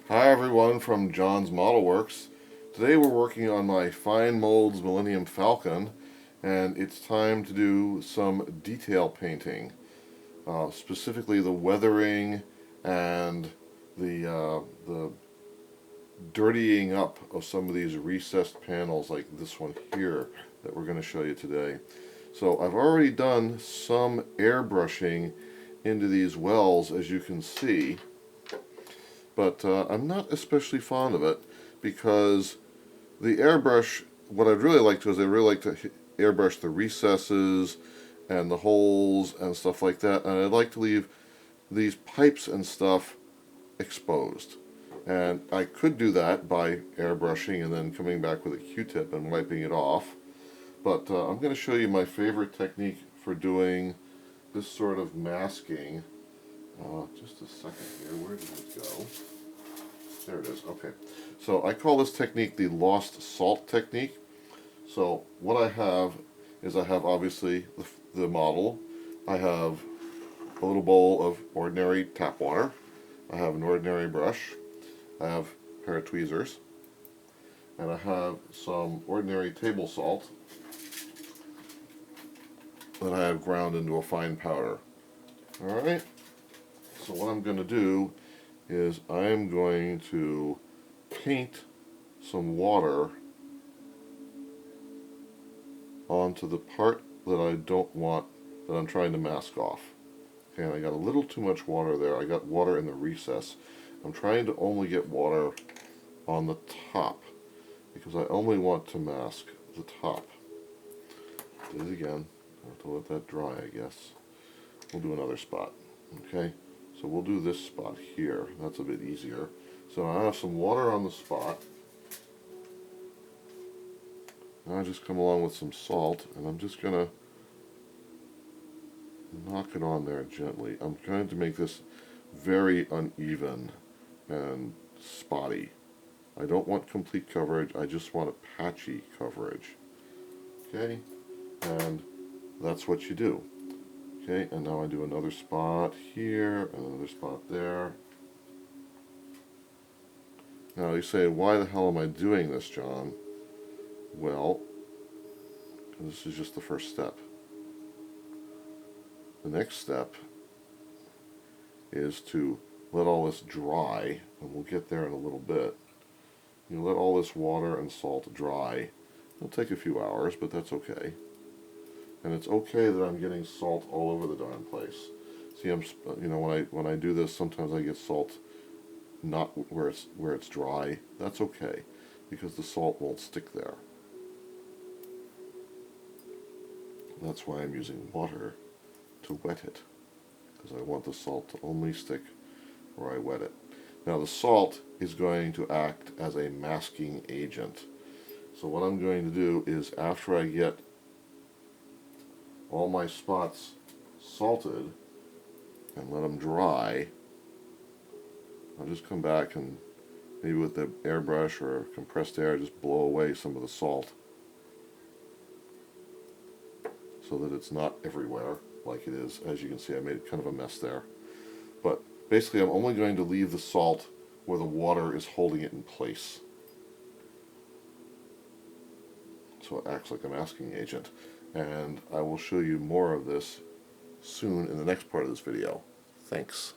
Hi everyone from John's Model Works. Today we're working on my Fine Molds Millennium Falcon, and it's time to do some detail painting, specifically the weathering and the dirtying up of some of these recessed panels like this one here that we're going to show you today. So I've already done some airbrushing into these wells, as you can see, but I'm not especially fond of it because the airbrush, what I'd really like to is I'd really like to airbrush the recesses and the holes and stuff like that, and I'd like to leave these pipes and stuff exposed. And I could do that by airbrushing and then coming back with a Q-tip and wiping it off, but I'm going to show you my favorite technique for doing this sort of masking. Just a second here, where did it go? There it is, okay. So I call this technique the lost salt technique. So what I have is I have obviously the model. I have a little bowl of ordinary tap water. I have an ordinary brush. I have a pair of tweezers. And I have some ordinary table salt that I have ground into a fine powder. Alright? So what I'm going to do is I'm going to paint some water onto the part that I don't want, that I'm trying to mask off. Okay, and I got a little too much water there. I got water in the recess. I'm trying to only get water on the top because I only want to mask the top. Do it again. I have to let that dry, I guess. We'll do another spot. Okay, so we'll do this spot here. That's a bit easier. So I have some water on the spot. Now I just come along with some salt, and I'm just going to knock it on there gently. I'm trying to make this very uneven and spotty. I don't want complete coverage, I just want a patchy coverage. Okay, and that's what you do. Okay, and now I do another spot here, another spot there. Now you say, why the hell am I doing this, John? Well, this is just the first step. The next step is to let all this dry, and we'll get there in a little bit. You let all this water and salt dry. It'll take a few hours, but that's okay. And it's okay that I'm getting salt all over the darn place. See, when I do this, sometimes I get salt not where it's dry. That's okay, because the salt won't stick there. That's why I'm using water to wet it, because I want the salt to only stick where I wet it. Now the salt is going to act as a masking agent. So what I'm going to do is, after I get all my spots salted and let them dry, I'll just come back and maybe with the airbrush or compressed air just blow away some of the salt so that it's not everywhere like it is. As you can see, I made kind of a mess there. But basically I'm only going to leave the salt where the water is holding it in place. So it acts like a masking agent. And I will show you more of this soon in the next part of this video. Thanks.